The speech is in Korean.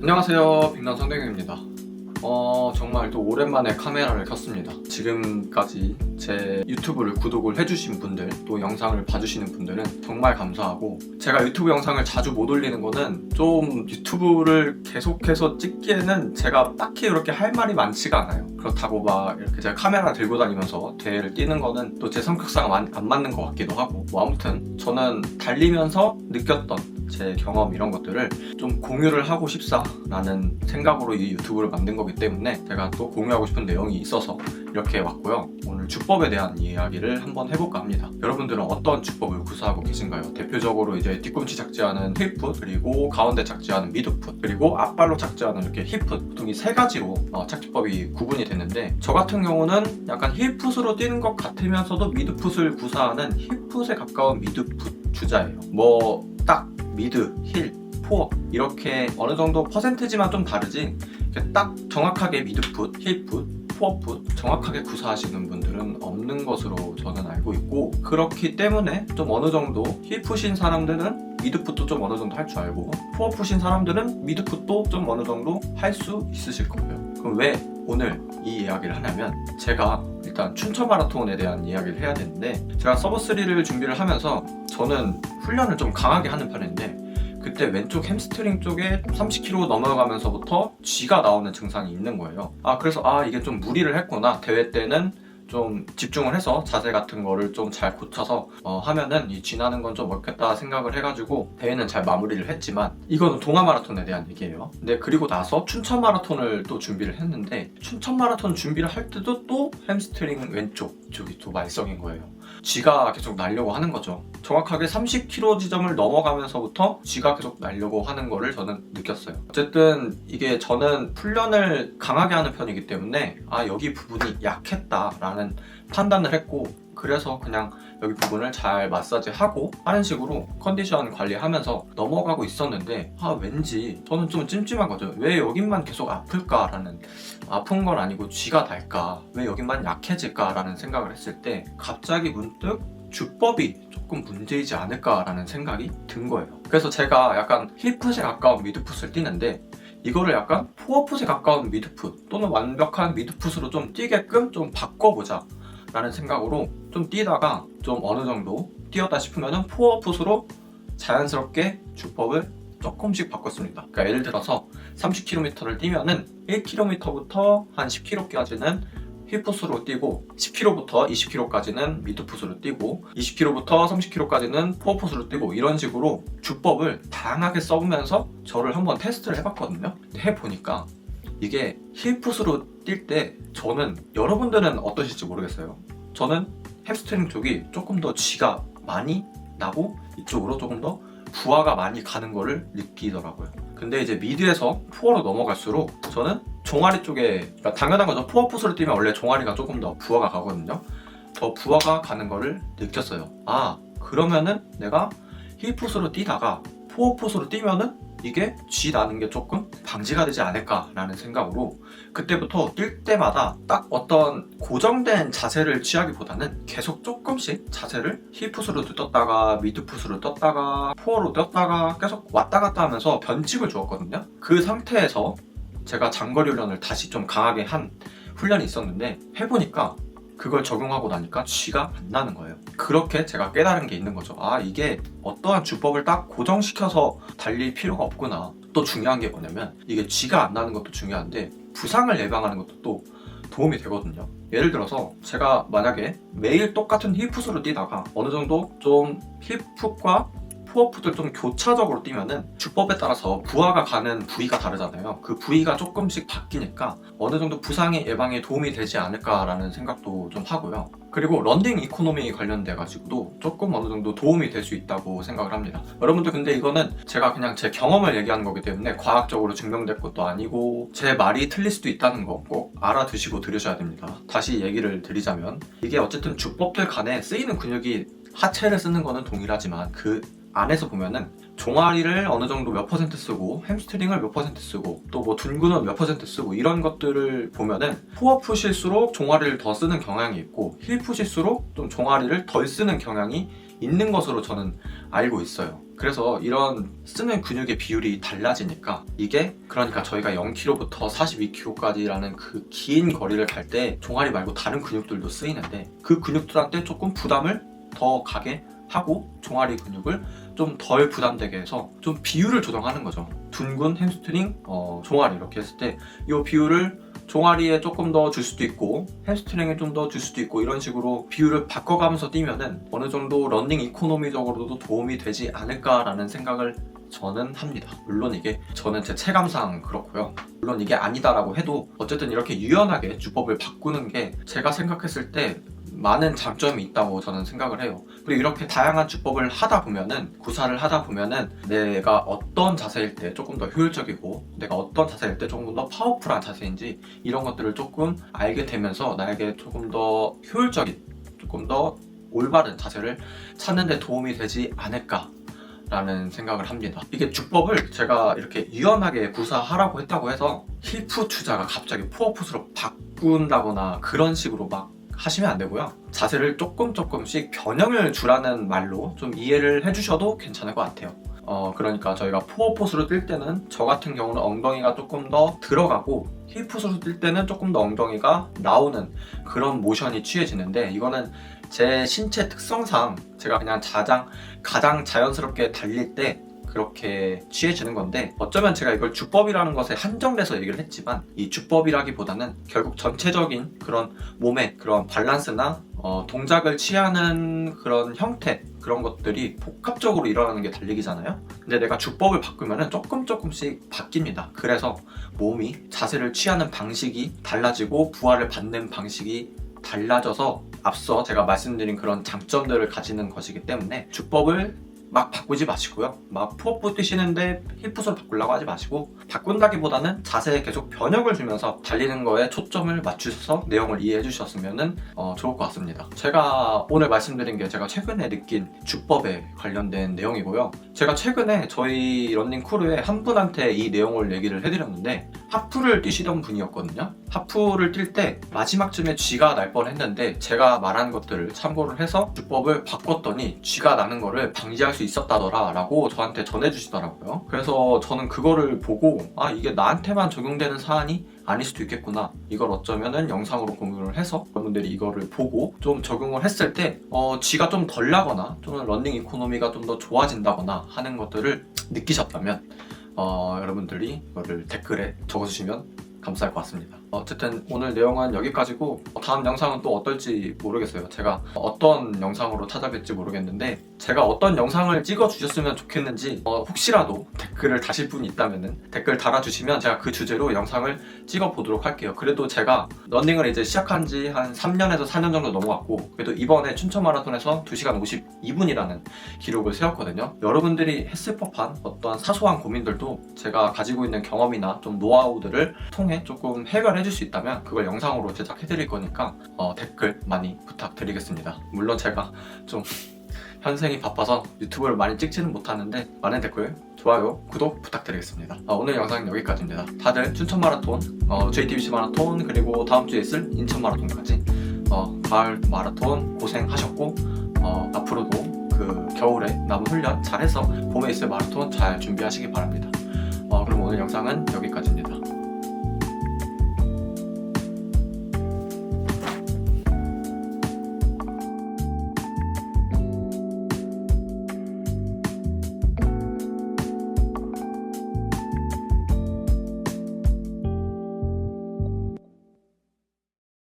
안녕하세요, 빅난 성대경입니다. 정말 또 오랜만에 카메라를 켰습니다. 지금까지 제 유튜브를 구독을 해주신 분들, 또 영상을 봐주시는 분들은 정말 감사하고, 제가 유튜브 영상을 자주 못 올리는 거는 좀 유튜브를 계속해서 찍기에는 제가 딱히 그렇게 할 말이 많지가 않아요. 그렇다고 막 이렇게 제가 카메라 들고 다니면서 대회를 뛰는 거는 또 제 성격상 안 맞는 것 같기도 하고, 아무튼 저는 달리면서 느꼈던 제 경험 이런 것들을 좀 공유를 하고 싶다라는 생각으로 이 유튜브를 만든 거기 때문에 제가 또 공유하고 싶은 내용이 있어서 이렇게 왔고요. 오늘 주법에 대한 이야기를 한번 해볼까 합니다. 여러분들은 어떤 주법을 구사하고 계신가요? 대표적으로 이제 뒤꿈치 착지하는 힐풋, 그리고 가운데 착지하는 미드풋, 그리고 앞발로 착지하는 이렇게 힙풋, 보통 이 세 가지로 착지법이 구분이 되는데, 저 같은 경우는 약간 힐풋으로 뛰는 것 같으면서도 미드풋을 구사하는 힙풋에 가까운 미드풋 주자예요. 딱 미드, 힐, 포어 이렇게 어느 정도 퍼센트지만 좀 다르지, 딱 정확하게 미드풋, 힐풋, 포어풋 정확하게 구사하시는 분들은 없는 것으로 저는 알고 있고, 그렇기 때문에 좀 어느 정도 힐풋인 사람들은 미드풋도 좀 어느 정도 할 줄 알고, 포어풋인 사람들은 미드풋도 좀 어느 정도 할 수 있으실 거예요. 그럼 왜 오늘 이 이야기를 하냐면, 제가 일단 춘천 마라톤에 대한 이야기를 해야 되는데, 제가 서브3를 준비를 하면서 저는 훈련을 좀 강하게 하는 편인데, 그때 왼쪽 햄스트링 쪽에 30km 넘어가면서부터 쥐가 나오는 증상이 있는 거예요. 그래서 이게 좀 무리를 했구나. 대회 때는 좀 집중을 해서 자세 같은 거를 좀 잘 고쳐서 하면은 이 쥐 나는 건 좀 없겠다 생각을 해가지고 대회는 잘 마무리를 했지만, 이거는 동아 마라톤에 대한 얘기예요. 근데 그리고 나서 춘천 마라톤을 또 준비를 했는데, 춘천 마라톤 준비를 할 때도 또 햄스트링 왼쪽 쪽이 또 말썽인 거예요. 쥐가 계속 날려고 하는 거죠. 정확하게 30km 지점을 넘어가면서부터 쥐가 계속 날려고 하는 거를 저는 느꼈어요. 어쨌든 이게 저는 훈련을 강하게 하는 편이기 때문에 여기 부분이 약했다라는 판단을 했고, 그래서 그냥 여기 부분을 잘 마사지하고 하는 식으로 컨디션 관리하면서 넘어가고 있었는데, 왠지 저는 좀 찜찜한 거죠. 왜 여긴만 계속 아플까라는, 아픈 건 아니고 쥐가 날까, 왜 여긴만 약해질까라는 생각을 했을 때, 갑자기 문득 주법이 조금 문제이지 않을까라는 생각이 든 거예요. 그래서 제가 약간 힐풋에 가까운 미드풋을 뛰는데, 이거를 약간 포어풋에 가까운 미드풋 또는 완벽한 미드풋으로 좀 뛰게끔 좀 바꿔보자 라는 생각으로 좀 뛰다가, 좀 어느 정도 뛰었다 싶으면 포어풋으로 자연스럽게 주법을 조금씩 바꿨습니다. 그러니까 예를 들어서 30km를 뛰면은 1km부터 한 10km까지는 힐풋으로 뛰고, 10km부터 20km까지는 미드풋으로 뛰고, 20km부터 30km까지는 포어풋으로 뛰고, 이런 식으로 주법을 다양하게 써보면서 저를 한번 테스트를 해봤거든요. 해보니까 이게 힐풋으로 뛸 때, 저는, 여러분들은 어떠실지 모르겠어요. 저는 햄스트링 쪽이 조금 더 쥐가 많이 나고, 이쪽으로 조금 더 부하가 많이 가는 거를 느끼더라고요. 근데 이제 미드에서 포어로 넘어갈수록 저는 종아리 쪽에, 그러니까 당연한 거죠. 포어풋으로 뛰면 원래 종아리가 조금 더 부하가 가거든요. 더 부하가 가는 거를 느꼈어요. 그러면은 내가 힐풋으로 뛰다가 포어풋으로 뛰면은 이게 쥐 나는 게 조금 방지가 되지 않을까라는 생각으로, 그때부터 뛸 때마다 딱 어떤 고정된 자세를 취하기보다는 계속 조금씩 자세를 힐풋으로 떴다가 미드풋으로 떴다가 포어로 떴다가 계속 왔다 갔다 하면서 변칙을 주었거든요. 그 상태에서 제가 장거리 훈련을 다시 좀 강하게 한 훈련이 있었는데, 해보니까 그걸 적용하고 나니까 쥐가 안 나는 거예요. 그렇게 제가 깨달은 게 있는 거죠. 이게 어떠한 주법을 딱 고정시켜서 달릴 필요가 없구나. 또 중요한 게 뭐냐면, 이게 쥐가 안 나는 것도 중요한데 부상을 예방하는 것도 또 도움이 되거든요. 예를 들어서 제가 만약에 매일 똑같은 힐풋으로 뛰다가 어느 정도 좀 힐풋과 포어풋을 좀 교차적으로 뛰면은 주법에 따라서 부하가 가는 부위가 다르잖아요. 그 부위가 조금씩 바뀌니까 어느 정도 부상의 예방에 도움이 되지 않을까라는 생각도 좀 하고요. 그리고 런닝 이코노미 관련돼 가지고도 조금 어느 정도 도움이 될 수 있다고 생각을 합니다. 여러분들, 근데 이거는 제가 그냥 제 경험을 얘기하는 거기 때문에 과학적으로 증명될 것도 아니고, 제 말이 틀릴 수도 있다는 거 꼭 알아두시고 들으셔야 됩니다. 다시 얘기를 드리자면, 이게 어쨌든 주법들 간에 쓰이는 근육이, 하체를 쓰는 거는 동일하지만 그 안에서 보면은 종아리를 어느 정도 몇 퍼센트 쓰고, 햄스트링을 몇 퍼센트 쓰고, 또 뭐 둔근은 몇 퍼센트 쓰고, 이런 것들을 보면은 포어풋일수록 종아리를 더 쓰는 경향이 있고, 힐풋일수록 좀 종아리를 덜 쓰는 경향이 있는 것으로 저는 알고 있어요. 그래서 이런 쓰는 근육의 비율이 달라지니까 이게 그러니까 저희가 0kg부터 42kg까지라는 그 긴 거리를 갈 때 종아리 말고 다른 근육들도 쓰이는데 그 근육들한테 조금 부담을 더 가게 하고 종아리 근육을 좀 덜 부담되게 해서 좀 비율을 조정하는 거죠. 둔근, 햄스트링, 종아리 이렇게 했을 때 이 비율을 종아리에 조금 더 줄 수도 있고 햄스트링에 좀 더 줄 수도 있고 이런 식으로 비율을 바꿔가면서 뛰면은 어느 정도 러닝 이코노미적으로도 도움이 되지 않을까라는 생각을 저는 합니다. 물론 이게 저는 제 체감상 그렇고요. 물론 이게 아니다라고 해도 어쨌든 이렇게 유연하게 주법을 바꾸는 게 제가 생각했을 때 많은 장점이 있다고 저는 생각을 해요. 그리고 이렇게 다양한 주법을 하다 보면은 구사를 하다 보면은 내가 어떤 자세일 때 조금 더 효율적이고 내가 어떤 자세일 때 조금 더 파워풀한 자세인지 이런 것들을 조금 알게 되면서 나에게 조금 더 효율적인 조금 더 올바른 자세를 찾는 데 도움이 되지 않을까 라는 생각을 합니다. 이게 주법을 제가 이렇게 유연하게 구사하라고 했다고 해서 힐풋 투자가 갑자기 포어풋으로 바꾼다거나 그런 식으로 막 하시면 안 되고요. 자세를 조금씩 변형을 주라는 말로 좀 이해를 해주셔도 괜찮을 것 같아요. 그러니까 저희가 포어풋으로 뛸 때는 저 같은 경우는 엉덩이가 조금 더 들어가고 힐풋으로 뛸 때는 조금 더 엉덩이가 나오는 그런 모션이 취해지는데 이거는 제 신체 특성상 제가 그냥 가장 자연스럽게 달릴 때 그렇게 취해지는 건데 어쩌면 제가 이걸 주법이라는 것에 한정돼서 얘기를 했지만 이 주법이라기보다는 결국 전체적인 그런 몸의 그런 밸런스나 동작을 취하는 그런 형태 그런 것들이 복합적으로 일어나는 게 달리기잖아요. 근데 내가 주법을 바꾸면은 조금씩 바뀝니다. 그래서 몸이 자세를 취하는 방식이 달라지고 부하를 받는 방식이 달라져서 앞서 제가 말씀드린 그런 장점들을 가지는 것이기 때문에 주법을 막 바꾸지 마시고요. 막 포어풋 뛰시는데 힐풋으로 바꾸려고 하지 마시고 바꾼다기보다는 자세에 계속 변형을 주면서 달리는 거에 초점을 맞추셔서 내용을 이해해 주셨으면 좋을 것 같습니다. 제가 오늘 말씀드린 게 제가 최근에 느낀 주법에 관련된 내용이고요. 제가 최근에 저희 런닝 크루에 한 분한테 이 내용을 얘기를 해드렸는데 하프를 뛰시던 분이었거든요. 하프를 뛸 때 마지막쯤에 쥐가 날 뻔했는데 제가 말한 것들을 참고를 해서 주법을 바꿨더니 쥐가 나는 거를 방지할 수 있었다더라 라고 저한테 전해주시더라고요. 그래서 저는 그거를 보고 이게 나한테만 적용되는 사안이 아닐 수도 있겠구나. 이걸 어쩌면은 영상으로 공유를 해서 여러분들이 이거를 보고 좀 적용을 했을 때 쥐가 좀 덜 나거나 또는 러닝 이코노미가 좀 더 좋아진다거나 하는 것들을 느끼셨다면 여러분들이 이거를 댓글에 적어주시면 감사할 것 같습니다. 어쨌든 오늘 내용은 여기까지고 다음 영상은 또 어떨지 모르겠어요. 제가 어떤 영상으로 찾아뵐지 모르겠는데 제가 어떤 영상을 찍어 주셨으면 좋겠는지 혹시라도 댓글을 다실 분이 있다면 댓글 달아주시면 제가 그 주제로 영상을 찍어 보도록 할게요. 그래도 제가 러닝을 이제 시작한 지 한 3년에서 4년 정도 넘어갔고 그래도 이번에 춘천 마라톤에서 2시간 52분이라는 기록을 세웠거든요. 여러분들이 했을 법한 어떤 사소한 고민들도 제가 가지고 있는 경험이나 좀 노하우들을 통해 조금 해결해 줄 수 있다면 그걸 영상으로 제작해 드릴 거니까 댓글 많이 부탁드리겠습니다. 물론 제가 좀 현생이 바빠서 유튜브를 많이 찍지는 못하는데 많은 댓글, 좋아요, 구독 부탁드리겠습니다. 오늘 영상은 여기까지입니다. 다들 춘천 마라톤, JTBC 마라톤 그리고 다음 주에 있을 인천 마라톤까지 가을 마라톤 고생하셨고 앞으로도 그 겨울에 남은 훈련 잘해서 봄에 있을 마라톤 잘 준비하시기 바랍니다. 그럼 오늘 영상은 여기까지입니다.